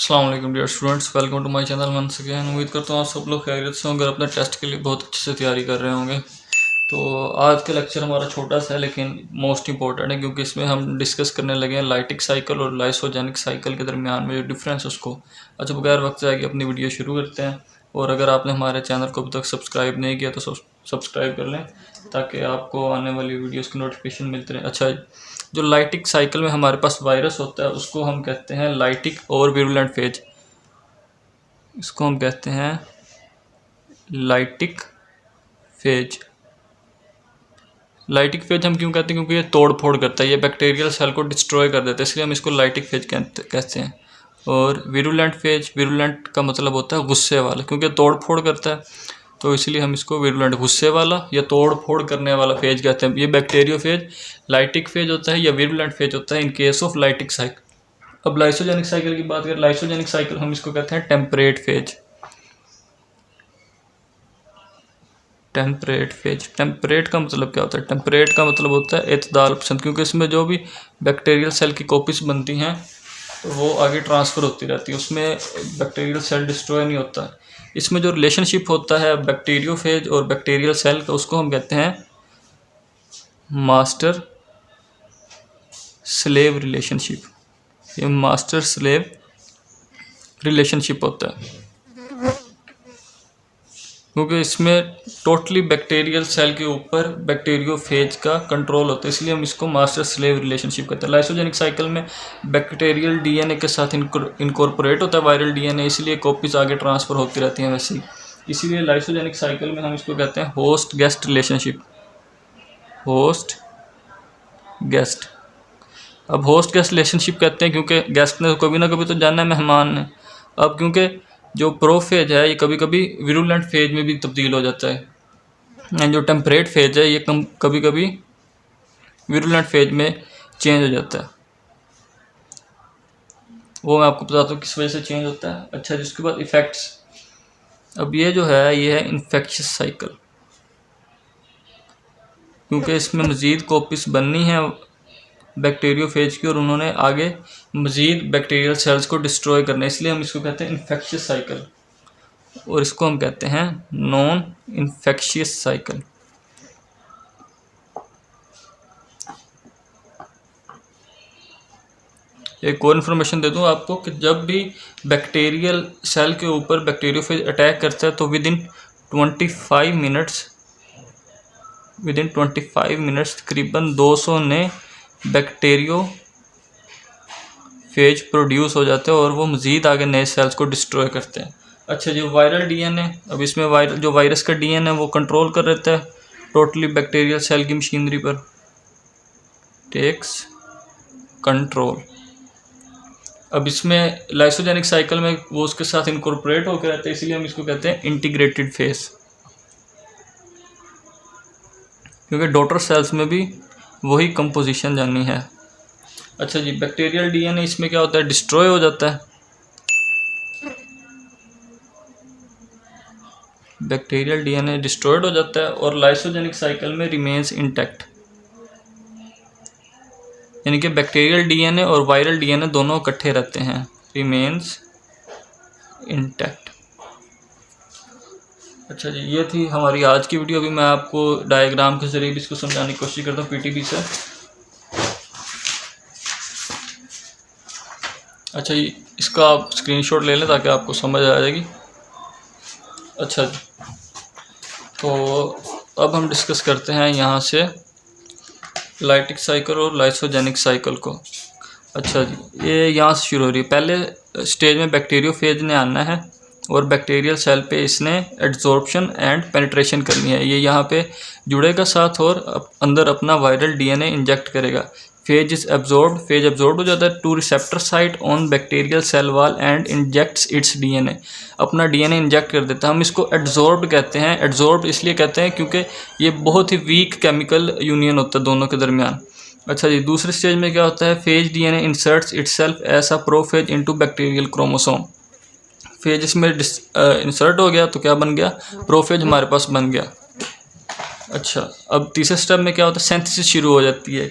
अस्सलाम वालेकुम dear students, welcome to my channel once again. उम्मीद करता हूँ आप सब लोग खैरियत से होंगे, अपने टेस्ट के लिए बहुत अच्छे से तैयारी कर रहे होंगे। तो आज का लेक्चर हमारा छोटा सा है लेकिन मोस्ट इंपॉर्टेंट है, क्योंकि इसमें हम डिस्कस करने लगे हैं लाइटिक साइकिल और लाइसोजेनिक साइकिल के दरमियान में जो डिफरेंस है उसको। अच्छा, बगैर वक्त जाएगी अपनी वीडियो शुरू करते हैं। और अगर आपने हमारे चैनल को अभी तक सब्सक्राइब नहीं किया तो सब्सक्राइब कर लें ताकि आपको आने वाली वीडियोस की नोटिफिकेशन मिलती रहे। अच्छा, जो लाइटिक साइकिल में हमारे पास वायरस होता है उसको हम कहते हैं लाइटिक और विरुलेंट फेज। इसको हम कहते हैं लाइटिक फेज। लाइटिक फेज हम क्यों कहते हैं? क्योंकि ये तोड़ फोड़ करता है, ये बैक्टीरियल सेल को डिस्ट्रॉय कर देता है, इसलिए हम इसको लाइटिक फेज कहते हैं। और विरुलेंट फेज, विरुलेंट का मतलब होता है गुस्से वाला, क्योंकि तोड़ फोड़ करता है तो इसलिए हम इसको विरुलेंट, गुस्से वाला या तोड़ फोड़ करने वाला फेज कहते हैं। ये बैक्टीरियो फेज लाइटिक फेज होता है या विरुलेंट फेज होता है in case of lytic cycle. अब लाइसोजेनिक साइकिल की बात करें, लाइसोजेनिक साइकिल हम इसको कहते हैं temperate phase. Temperate phase, temperate का मतलब क्या होता है? टेम्परेट का मतलब होता है एतदाल पसंद, क्योंकि इसमें जो भी बैक्टीरियल सेल की कॉपीज बनती हैं तो वो आगे ट्रांसफ़र होती रहती है, उसमें बैक्टीरियल सेल डिस्ट्रॉय नहीं होता। इसमें जो रिलेशनशिप होता है बैक्टीरियोफेज और बैक्टीरियल सेल का, उसको हम कहते हैं मास्टर स्लेव रिलेशनशिप। ये मास्टर स्लेव रिलेशनशिप होता है, क्योंकि इसमें टोटली बैक्टीरियल सेल के ऊपर बैक्टीरियोफेज का कंट्रोल होता है, इसलिए हम इसको मास्टर स्लेव रिलेशनशिप कहते हैं। लाइसोजेनिक साइकिल में बैक्टीरियल डीएनए के साथ इनकॉर्पोरेट होता है वायरल डीएनए, इसलिए कॉपीज आगे ट्रांसफ़र होती रहती हैं वैसे ही। इसीलिए लाइसोजेनिक साइकिल में हम इसको कहते हैं host guest relationship. Host guest. अब होस्ट गेस्ट रिलेशनशिप कहते हैं क्योंकि गेस्ट ने कभी ना कभी तो जाना है, मेहमान ने। अब क्योंकि जो प्रोफेज है ये कभी कभी विरुलेंट फेज में भी तब्दील हो जाता है, जो टेम्परेट फेज है ये कभी कभी विरुलेंट फेज में चेंज हो जाता है। वो मैं आपको बताता हूँ किस वजह से चेंज होता है। अच्छा, जिसके बाद इफ़ेक्ट्स। अब ये जो है ये है इन्फेक्शियस साइकिल, क्योंकि इसमें मज़ीद कॉपीज बननी है बैक्टीरियोफेज की और उन्होंने आगे मज़ीद बैक्टीरियल सेल्स को डिस्ट्रॉय करना है, इसलिए हम इसको कहते हैं इन्फेक्शियस साइकिल। और इसको हम कहते हैं नॉन इन्फेक्शियस साइकिल। एक और इन्फॉर्मेशन दे दूं आपको कि जब भी बैक्टीरियल सेल के ऊपर बैक्टीरियोफेज अटैक करता है तो विद इन 25 मिनट्स तकरीबन 200 नए बैक्टीरियोफेज प्रोड्यूस हो जाते हैं और वो मज़ीद आगे नए सेल्स को डिस्ट्रॉय करते हैं। अच्छा, जो वायरल डीएनए, अब इसमें जो वायरस का डीएनए वो कंट्रोल कर रहता है टोटली बैक्टीरियल सेल की मशीनरी पर, टेक्स कंट्रोल। अब इसमें लाइसोजेनिक साइकिल में वो उसके साथ इनकॉर्पोरेट होकर रहता है, इसलिए हम इसको कहते हैं इंटीग्रेटेड फेज, क्योंकि डॉटर सेल्स में भी वही कंपोजिशन जानी है। अच्छा जी, बैक्टीरियल डीएनए इसमें क्या होता है? डिस्ट्रॉय हो जाता है। बैक्टीरियल डीएनए डिस्ट्रॉयड हो जाता है और लाइसोजेनिक साइकिल में रिमेन्स इंटैक्ट, यानी कि बैक्टीरियल डीएनए और वायरल डीएनए दोनों इकट्ठे रहते हैं, रिमेन्स इंटैक्ट। अच्छा जी, ये थी हमारी आज की वीडियो। अभी मैं आपको डायग्राम के जरिए भी इसको समझाने की कोशिश करता हूँ पीटीबी से। अच्छा जी, इसका आप स्क्रीनशॉट ले लें ताकि आपको समझ आ जाएगी। अच्छा जी, तो अब हम डिस्कस करते हैं यहाँ से लाइटिक साइकिल और लाइसोजेनिक साइकिल को। अच्छा जी, ये यहाँ से शुरू हो रही है। पहले स्टेज में बैक्टीरियोफेज ने आना है और बैक्टीरियल सेल पे इसने एड्सॉर्प्शन एंड पेनिट्रेशन करनी है। ये यहाँ पे जुड़ेगा साथ और अंदर अपना वायरल डीएनए इंजेक्ट करेगा। फेज एब्जॉर्ब हो जाता है to receptor site on bacterial cell wall and injects its DNA, अपना डीएनए इंजेक्ट कर देता है। हम इसको एड्सॉर्ब कहते हैं। एड्सॉर्ब इसलिए कहते हैं क्योंकि ये बहुत ही वीक केमिकल यूनियन होता है दोनों के दरमियान। अच्छा जी, दूसरे स्टेज में क्या होता है? Phage DNA inserts itself as a prophage into bacterial chromosome. Phage इसमें इंसर्ट हो गया तो क्या बन गया? प्रोफेज हमारे पास बन गया। अच्छा, अब तीसरे स्टेप में क्या होता है? सिंथेसिस शुरू हो जाती है।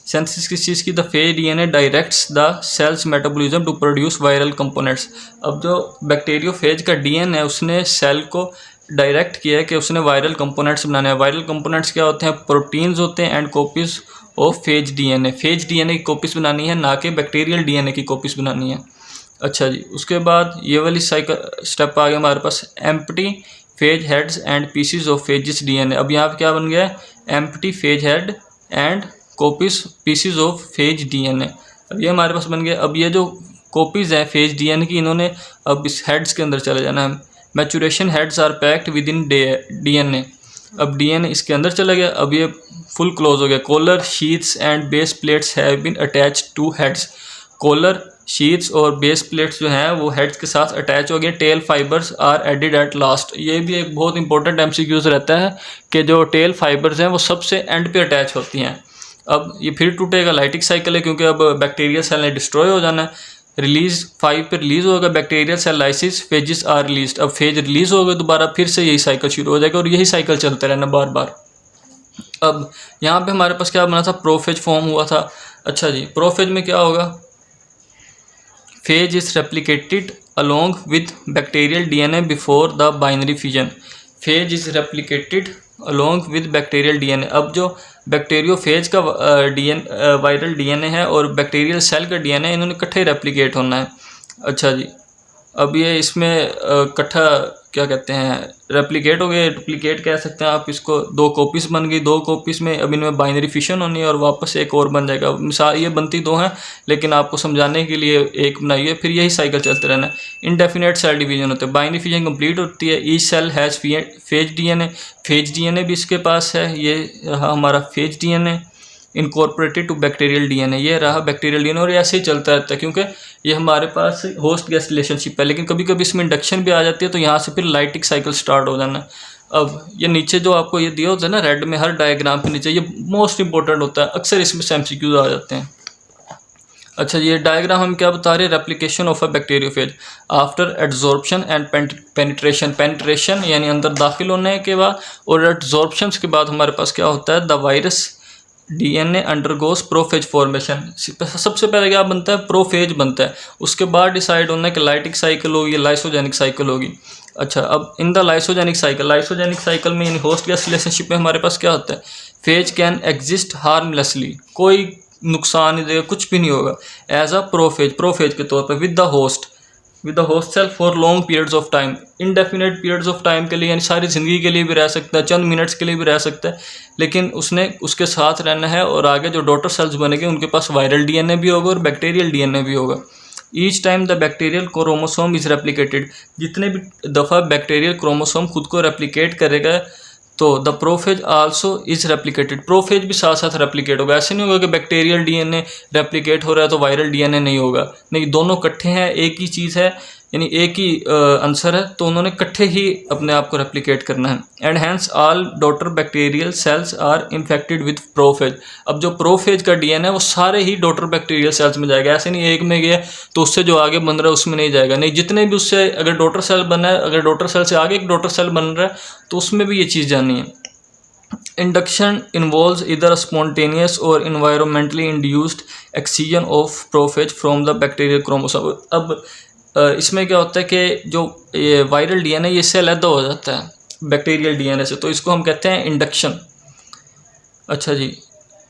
सिंथेसिस किस चीज़ की? The phage DNA directs the cell's metabolism to produce viral components. अब जो बैक्टीरियोफेज का डीएनए उसने सेल को डायरेक्ट किया है कि उसने वायरल कंपोनेंट्स बनाने हैं। वायरल कंपोनेंट्स क्या होते हैं? प्रोटीन्स होते हैं and copies of phage DNA. Phage DNA की कॉपीज बनानी है, ना कि बैक्टीरियल डीएनए की कॉपीज बनानी है। अच्छा जी, उसके बाद ये वाली साइकिल स्टेप आ गया हमारे पास, empty phage heads and pieces of phages DNA. अब यहाँ पे क्या बन गया है? Empty phage head and copies pieces of phage DNA. अब ये हमारे पास बन गया। अब ये जो कॉपीज हैं फेज डीएनए की, इन्होंने अब इस हेड्स के अंदर चले जाना है। Maturation heads are packed with in DNA. अब डीएनए इसके अंदर चला गया। अब ये फुल क्लोज हो गया। Collar sheaths and base plates have been attached to heads. Collar sheaths और बेस प्लेट्स जो हैं वो हेड्स के साथ अटैच हो गए। Tail fibres are added at last. ये भी एक बहुत इंपॉर्टेंट एमसीक्यूज रहता है कि जो टेल फाइबर्स हैं वो सबसे एंड पे अटैच होती हैं। अब ये फिर टूटेगा, लाइटिक साइकिल है, क्योंकि अब बैक्टीरियल सेल ने डिस्ट्रॉय हो जाना है। रिलीज 5 पे रिलीज होगा bacterial cell lysis, phages are release. अब फेज रिलीज हो गए दोबारा, फिर से यही साइकिल शुरू हो जाएगा और यही साइकिल चलता रहना बार बार। अब यहाँ पे हमारे पास क्या बना था? प्रोफेज फॉर्म हुआ था। अच्छा जी, प्रोफेज में क्या होगा? Phase is replicated along with bacterial DNA before the binary fusion. Phase is replicated along with bacterial DNA. अब जो बैक्टीरियोफेज का वायरल डीएनए है और बैक्टीरियल सेल का डीएनए, इन्होंने इकट्ठे रेप्लिकेट होना है। अच्छा जी, अब ये इसमें इकट्ठा क्या कहते हैं? रेप्लिकेट हो गए, डुप्लीकेट कह सकते हैं आप इसको। 2 कॉपीज़ बन गई, 2 कॉपीज़ में अब इनमें बाइनरी फिशन होनी है और वापस एक और बन जाएगा। मिसाल ये बनती 2 हैं, लेकिन आपको समझाने के लिए एक बनाई है। फिर यही साइकिल चलते रहना है। इनडेफिनेट सेल डिवीजन होते हैं। बाइनरी फिशन कंप्लीट होती है। Each cell has phage DNA. Phage DNA भी इसके पास है। ये रहा हमारा phage DNA incorporated to bacterial DNA. ये रहा बैक्टीरियल डीएनए और ऐसे ही चलता रहता है, क्योंकि ये हमारे पास होस्ट गेस्ट रिलेशनशिप है। लेकिन कभी कभी इसमें इंडक्शन भी आ जाती है, तो यहाँ से फिर लाइटिक साइकिल स्टार्ट हो जाना है। अब ये नीचे जो आपको ये दिया होता है ना रेड में, हर डायग्राम के नीचे, ये मोस्ट इंपॉर्टेंट होता है। अक्सर इसमें से एमसीक्यूज आ जाते हैं। अच्छा, ये डायग्राम हम क्या बता रहे हैं? Replication of a bacteriophage after adsorption and penetration. Penetration यानी अंदर दाखिल होने के बाद, और एड्जॉर्प्शन के बाद हमारे पास क्या होता है? The virus DNA undergoes prophase formation. सबसे पहले क्या बनता है? प्रोफेज बनता है। उसके बाद डिसाइड होना है कि लाइटिक साइकिल होगी या लाइसोजेनिक साइकिल होगी। अच्छा, अब इन द लाइसोजेनिक साइकिल में यानी होस्ट गैस रिलेशनशिप में हमारे पास क्या होता है? Phage can exist harmlessly. कोई नुकसान नहीं देगा, कुछ भी नहीं होगा। एज अ प्रोफेज के तौर पर with the host cell for long periods of time. Indefinite periods of time के लिए, यानी सारी ज़िंदगी के लिए भी रह सकता है, चंद मिनट्स के लिए भी रह सकता है, लेकिन उसने उसके साथ रहना है। और आगे जो डॉटर सेल्स बनेंगे उनके पास वायरल डीएनए भी होगा और बैक्टीरियल डीएनए भी होगा। Each time the bacterial chromosome is replicated. जितने भी दफ़ा बैक्टीरियल क्रोमोसोम खुद को रेप्लिकेट करेगा, तो the prophase also is replicated. Prophase भी साथ साथ रेप्लिकेट होगा। ऐसे नहीं होगा कि बैक्टीरियल डीएनए रेप्लिकेट हो रहा है तो वायरल डीएनए नहीं होगा। नहीं, दोनों इकट्ठे हैं, एक ही चीज़ है, यानी एक ही आंसर है, तो उन्होंने इकट्ठे ही अपने आप को रेप्लिकेट करना है। And hence all daughter bacterial cells are infected with prophage. अब जो प्रोफेज का डीएनए वो सारे ही डॉटर बैक्टीरियल सेल्स में जाएगा। ऐसे नहीं एक में गया तो उससे जो आगे बन रहा है उसमें नहीं जाएगा। नहीं, जितने भी उससे, अगर डॉटर सेल बना है, अगर डॉटर सेल से आगे एक डॉटर सेल बन रहा है तो उसमें भी ये चीज़ जानी है। Induction involves either a spontaneous or environmentally induced excision of prophage from the bacterial chromosome। अब इसमें क्या होता है कि जो ये वायरल डीएनए ये इससे अलग हो जाता है बैक्टीरियल डीएनए से, तो इसको हम कहते हैं इंडक्शन। अच्छा जी,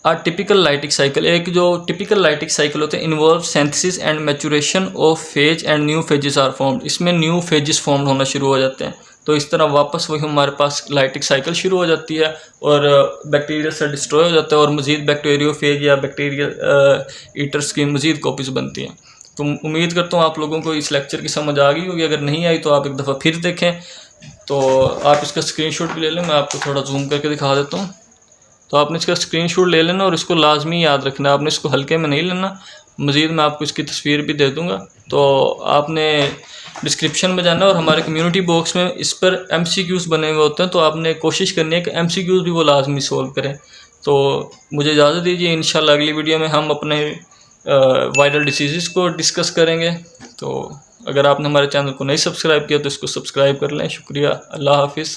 टिपिकल लाइटिक साइकिल, एक जो टिपिकल लाइटिक साइकिल होते हैं, involve synthesis and maturation of phage and new phages are formed. इसमें न्यू फेजेस फॉर्म होना शुरू हो जाते हैं, तो इस तरह वापस वही हमारे पास लाइटिक साइकिल शुरू हो जाती है और बैक्टीरिया से डिस्ट्रॉय हो जाता है और मज़ीद बैक्टीरियोफेज या बैक्टीरियल ईटर्स की मज़ीद कॉपीज़ बनती हैं। तो उम्मीद करता हूँ आप लोगों को इस लेक्चर की समझ आ गई होगी। अगर नहीं आई तो आप एक दफ़ा फिर देखें। तो आप इसका स्क्रीनशॉट भी ले लें, मैं आपको थोड़ा जूम करके दिखा देता हूँ। तो आपने इसका स्क्रीनशॉट ले लेना और इसको लाजमी याद रखना, आपने इसको हल्के में नहीं लेना। मज़ीद मैं आपको इसकी तस्वीर भी दे दूँगा। तो आपने डिस्क्रिप्शन में जाना और हमारे कम्युनिटी बॉक्स में इस पर MCQs बने हुए होते हैं, तो आपने कोशिश करनी है कि MCQs भी वो लाजमी सोल्व करें। तो मुझे इजाज़त दीजिए, इंशाल्लाह अगली वीडियो में हम अपने वायरल डिसीज़ को डिस्कस करेंगे। तो अगर आपने हमारे चैनल को नहीं सब्सक्राइब किया तो इसको सब्सक्राइब कर लें। शुक्रिया, अल्लाह हाफिज़।